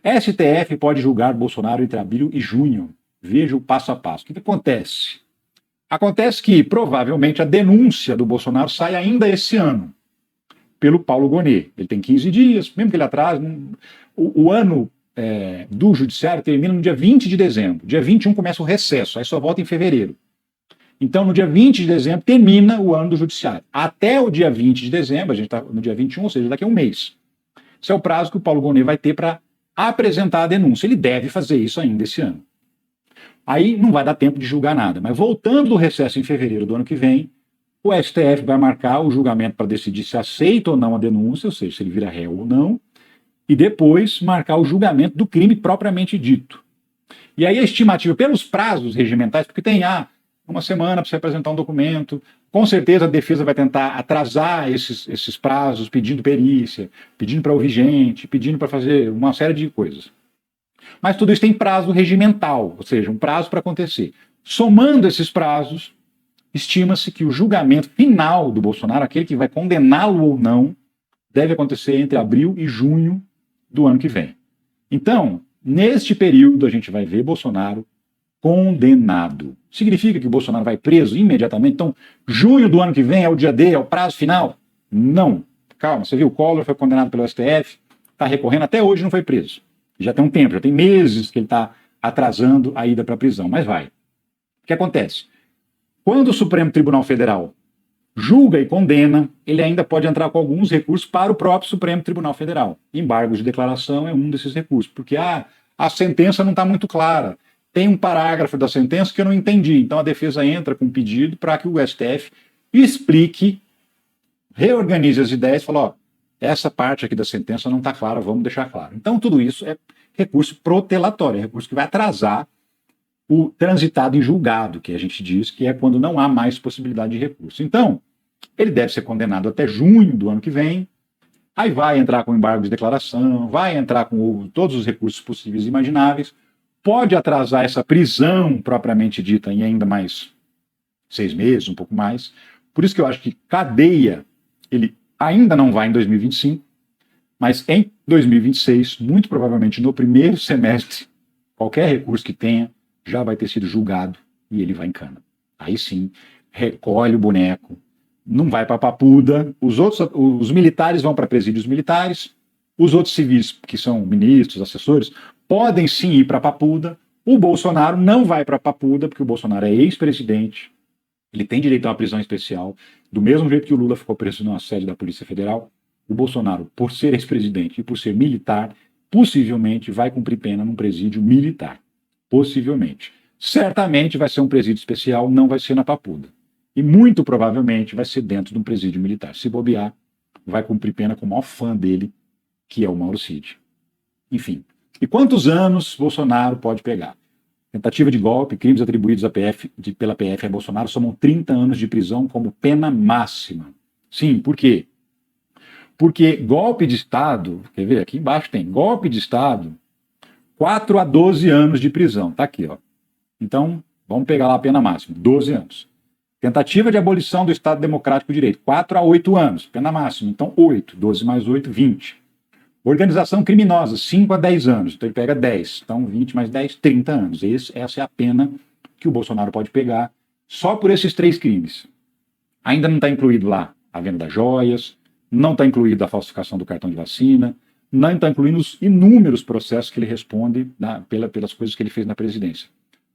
STF pode julgar Bolsonaro entre abril e junho. Veja o passo a passo. O que acontece? Acontece que, provavelmente, a denúncia do Bolsonaro sai ainda esse ano, pelo Paulo Gonet. Ele tem 15 dias, mesmo que ele atrase. O ano do judiciário termina no dia 20 de dezembro. Dia 21 começa o recesso, aí só volta em fevereiro. Então, no dia 20 de dezembro, termina o ano do judiciário. Até o dia 20 de dezembro, a gente está no dia 21, ou seja, daqui a um mês. Esse é o prazo que o Paulo Gonet vai ter para apresentar a denúncia. Ele deve fazer isso ainda esse ano. Aí não vai dar tempo de julgar nada. Mas voltando do recesso em fevereiro do ano que vem, o STF vai marcar o julgamento para decidir se aceita ou não a denúncia, ou seja, se ele vira réu ou não, e depois marcar o julgamento do crime propriamente dito. E aí a estimativa pelos prazos regimentais, porque tem uma semana para você apresentar um documento, com certeza a defesa vai tentar atrasar esses prazos, pedindo perícia, pedindo para ouvir gente, pedindo para fazer uma série de coisas. Mas tudo isso tem prazo regimental, ou seja, um prazo para acontecer. Somando esses prazos, estima-se que o julgamento final do Bolsonaro, aquele que vai condená-lo ou não, deve acontecer entre abril e junho do ano que vem. Então, neste período, a gente vai ver Bolsonaro condenado. Significa que o Bolsonaro vai preso imediatamente? Então, junho do ano que vem é o dia D, é o prazo final? Não. Calma, você viu, o Collor foi condenado pelo STF, está recorrendo, até hoje não foi preso. Já tem um tempo, já tem meses que ele está atrasando a ida para a prisão, mas vai. O que acontece? Quando o Supremo Tribunal Federal julga e condena, ele ainda pode entrar com alguns recursos para o próprio Supremo Tribunal Federal. Embargo de declaração é um desses recursos, porque a sentença não está muito clara. Tem um parágrafo da sentença que eu não entendi, então a defesa entra com um pedido para que o STF explique, reorganize as ideias e fale, essa parte aqui da sentença não está clara, vamos deixar claro. Então tudo isso é recurso protelatório, é recurso que vai atrasar o transitado em julgado, que a gente diz que é quando não há mais possibilidade de recurso. Então, ele deve ser condenado até junho do ano que vem, aí vai entrar com embargo de declaração, vai entrar com todos os recursos possíveis e imagináveis, pode atrasar essa prisão propriamente dita em ainda mais 6 meses, um pouco mais. Por isso que eu acho que cadeia, ele ainda não vai em 2025, mas em 2026, muito provavelmente no primeiro semestre, qualquer recurso que tenha, já vai ter sido julgado e ele vai em cana. Aí sim, recolhe o boneco, não vai para Papuda, os militares vão para presídios militares, os outros civis, que são ministros, assessores, podem sim ir para Papuda, o Bolsonaro não vai para Papuda, porque o Bolsonaro é ex-presidente, ele tem direito a uma prisão especial, do mesmo jeito que o Lula ficou preso na sede da Polícia Federal, o Bolsonaro, por ser ex-presidente e por ser militar, possivelmente vai cumprir pena num presídio militar. Possivelmente. Certamente vai ser um presídio especial, não vai ser na Papuda. E muito provavelmente vai ser dentro de um presídio militar. Se bobear, vai cumprir pena com o maior fã dele, que é o Mauro Cid. Enfim. E quantos anos Bolsonaro pode pegar? Tentativa de golpe, crimes atribuídos pela PF a Bolsonaro somam 30 anos de prisão como pena máxima. Sim, por quê? Porque golpe de Estado, quer ver? Aqui embaixo tem golpe de Estado, 4 a 12 anos de prisão. Tá aqui, ó. Então, vamos pegar lá a pena máxima, 12 anos. Tentativa de abolição do Estado Democrático de Direito, 4 a 8 anos, pena máxima. Então, 8. 12 mais 8, 20. Organização criminosa, 5 a 10 anos. Então, ele pega 10. Então, 20 mais 10, 30 anos. Essa é a pena que o Bolsonaro pode pegar só por esses 3 crimes. Ainda não está incluído lá a venda das joias, não está incluído a falsificação do cartão de vacina, não está incluindo os inúmeros processos que ele responde pelas coisas que ele fez na presidência.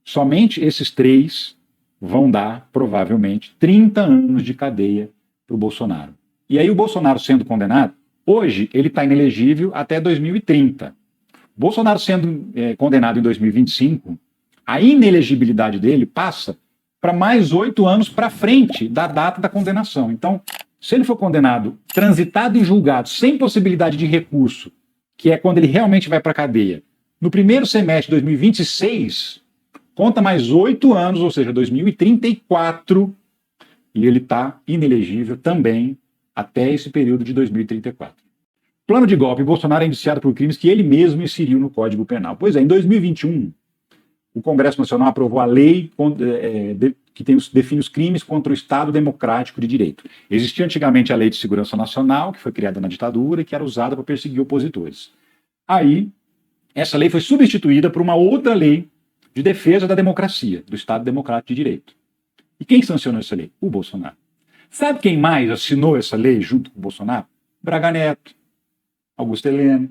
Somente esses 3 vão dar, provavelmente, 30 anos de cadeia para o Bolsonaro. E aí o Bolsonaro sendo condenado, hoje ele está inelegível até 2030. Bolsonaro sendo condenado em 2025, a inelegibilidade dele passa para mais 8 anos para frente da data da condenação. Então, se ele for condenado, transitado e julgado, sem possibilidade de recurso, que é quando ele realmente vai para a cadeia, no primeiro semestre de 2026, conta mais 8 anos, ou seja, 2034, e ele está inelegível também até esse período de 2034. Plano de golpe. Bolsonaro é indiciado por crimes que ele mesmo inseriu no Código Penal. Pois é, em 2021, o Congresso Nacional aprovou a lei que define os crimes contra o Estado Democrático de Direito. Existia antigamente a Lei de Segurança Nacional, que foi criada na ditadura e que era usada para perseguir opositores. Aí, Essa lei foi substituída por uma outra lei de defesa da democracia, do Estado Democrático de Direito. E quem sancionou essa lei? O Bolsonaro. Sabe quem mais assinou essa lei junto com o Bolsonaro? Braga Neto, Augusto Heleno.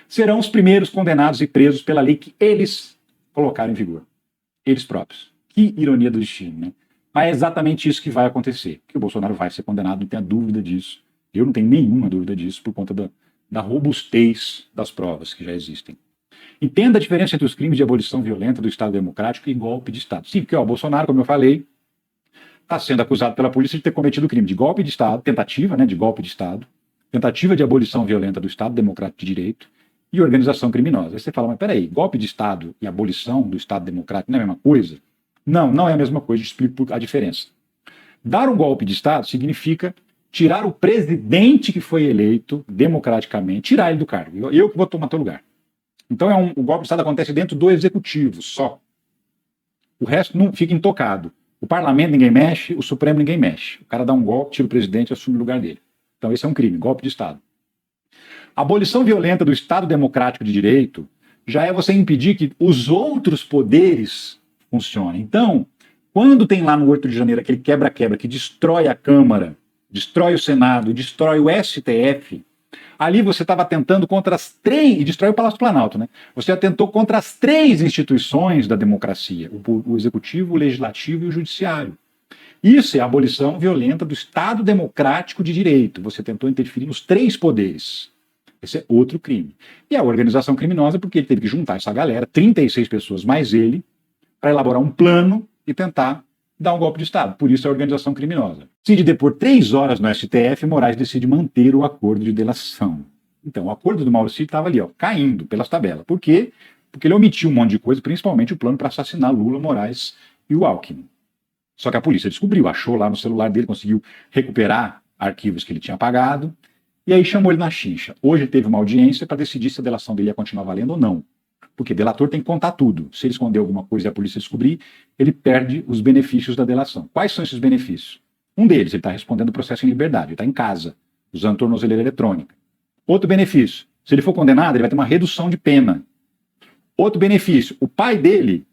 Serão os primeiros condenados e presos pela lei que eles colocaram em vigor. Eles próprios. Que ironia do destino, né? Mas é exatamente isso que vai acontecer. Que o Bolsonaro vai ser condenado, não tenha dúvida disso. Eu não tenho nenhuma dúvida disso por conta da robustez das provas que já existem. Entenda a diferença entre os crimes de abolição violenta do Estado Democrático e golpe de Estado. Sim, porque o Bolsonaro, como eu falei, está sendo acusado pela polícia de ter cometido o crime de golpe de Estado, tentativa de golpe de Estado, tentativa de abolição violenta do Estado Democrático de Direito e organização criminosa. Aí você fala, mas peraí, golpe de Estado e abolição do Estado Democrático não é a mesma coisa? Não, não é a mesma coisa, explico a diferença. Dar um golpe de Estado significa tirar o presidente que foi eleito democraticamente, tirar ele do cargo. Eu que vou tomar teu lugar. Então o golpe de Estado acontece dentro do executivo só. O resto não fica intocado. O parlamento ninguém mexe, o Supremo ninguém mexe. O cara dá um golpe, tira o presidente e assume o lugar dele. Então esse é um crime, golpe de Estado. A abolição violenta do Estado Democrático de Direito já é você impedir que os outros poderes funcionem. Então, quando tem lá no 8 de janeiro aquele quebra-quebra que destrói a Câmara, destrói o Senado, destrói o STF, ali você estava atentando contra as três, e destrói o Palácio Planalto, né? Você atentou contra as três instituições da democracia, o Executivo, o Legislativo e o Judiciário. Isso é a abolição violenta do Estado Democrático de Direito. Você tentou interferir nos três poderes. Esse é outro crime. E a organização criminosa, porque ele teve que juntar essa galera, 36 pessoas mais ele, para elaborar um plano e tentar dar um golpe de Estado. Por isso é a organização criminosa. Cid depor 3 horas no STF, Moraes decide manter o acordo de delação. Então, o acordo do Mauro Cid estava ali, ó, caindo pelas tabelas. Por quê? Porque ele omitiu um monte de coisa, principalmente o plano para assassinar Lula, Moraes e o Alckmin. Só que a polícia descobriu, achou lá no celular dele, conseguiu recuperar arquivos que ele tinha apagado, e aí chamou ele na chincha. Hoje teve uma audiência para decidir se a delação dele ia continuar valendo ou não. Porque delator tem que contar tudo. Se ele esconder alguma coisa e a polícia descobrir, ele perde os benefícios da delação. Quais são esses benefícios? Um deles, ele está respondendo o processo em liberdade, ele está em casa, usando tornozeleira eletrônica. Outro benefício, se ele for condenado, ele vai ter uma redução de pena. Outro benefício, o pai dele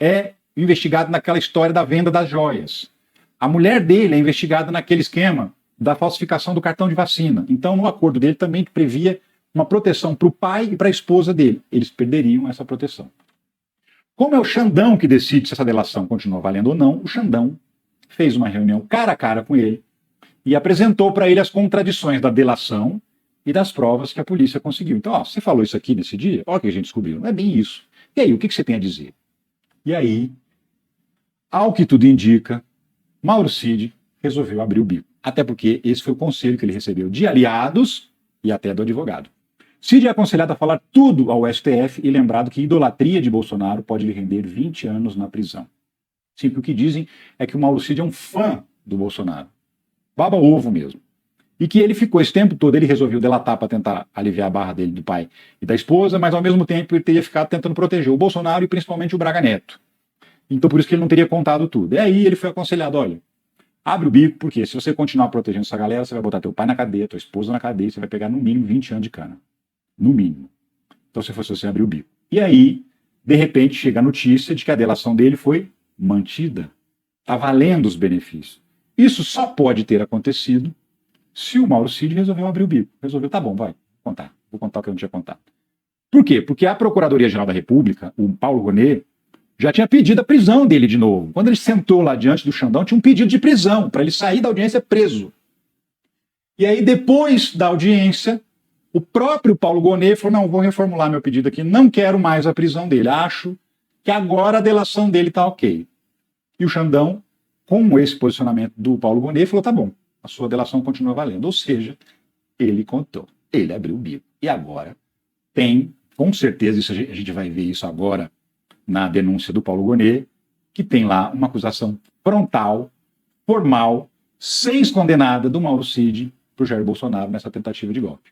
é investigado naquela história da venda das joias. A mulher dele é investigada naquele esquema da falsificação do cartão de vacina. Então, no acordo dele também previa uma proteção para o pai e para a esposa dele. Eles perderiam essa proteção. Como é o Xandão que decide se essa delação continua valendo ou não, o Xandão fez uma reunião cara a cara com ele e apresentou para ele as contradições da delação e das provas que a polícia conseguiu. Então, ó, você falou isso aqui nesse dia? Olha o que a gente descobriu. Não é bem isso. E aí, o que você tem a dizer? E aí, ao que tudo indica, Mauro Cid resolveu abrir o bico. Até porque esse foi o conselho que ele recebeu de aliados e até do advogado. Cid é aconselhado a falar tudo ao STF e lembrado que idolatria de Bolsonaro pode lhe render 20 anos na prisão. Sim, porque o que dizem é que o Mauro Cid é um fã do Bolsonaro. Baba ovo mesmo. E que ele ficou esse tempo todo, ele resolveu delatar para tentar aliviar a barra dele, do pai e da esposa, mas ao mesmo tempo ele teria ficado tentando proteger o Bolsonaro e principalmente o Braga Neto. Então por isso que ele não teria contado tudo. E aí ele foi aconselhado, olha, abre o bico, porque se você continuar protegendo essa galera, você vai botar teu pai na cadeia, tua esposa na cadeia, você vai pegar no mínimo 20 anos de cana. No mínimo. Então se fosse você abrir o bico. E aí, de repente, chega a notícia de que a delação dele foi mantida. Está valendo os benefícios. Isso só pode ter acontecido se o Mauro Cid resolveu abrir o bico. Resolveu, tá bom, vai, vou contar o que eu não tinha contado. Por quê? Porque a Procuradoria-Geral da República, o Paulo Gonet, já tinha pedido a prisão dele de novo. Quando ele sentou lá diante do Xandão, tinha um pedido de prisão, para ele sair da audiência preso. E aí, depois da audiência, o próprio Paulo Gonet falou, não, vou reformular meu pedido aqui, não quero mais a prisão dele, acho que agora a delação dele está ok. E o Xandão, com esse posicionamento do Paulo Gonet, falou, tá bom, a sua delação continua valendo. Ou seja, ele contou, ele abriu o bico. E agora tem, com certeza, isso a gente vai ver isso agora na denúncia do Paulo Gonet, que tem lá uma acusação frontal, formal, 6 condenada do Mauro Cid por Jair Bolsonaro nessa tentativa de golpe.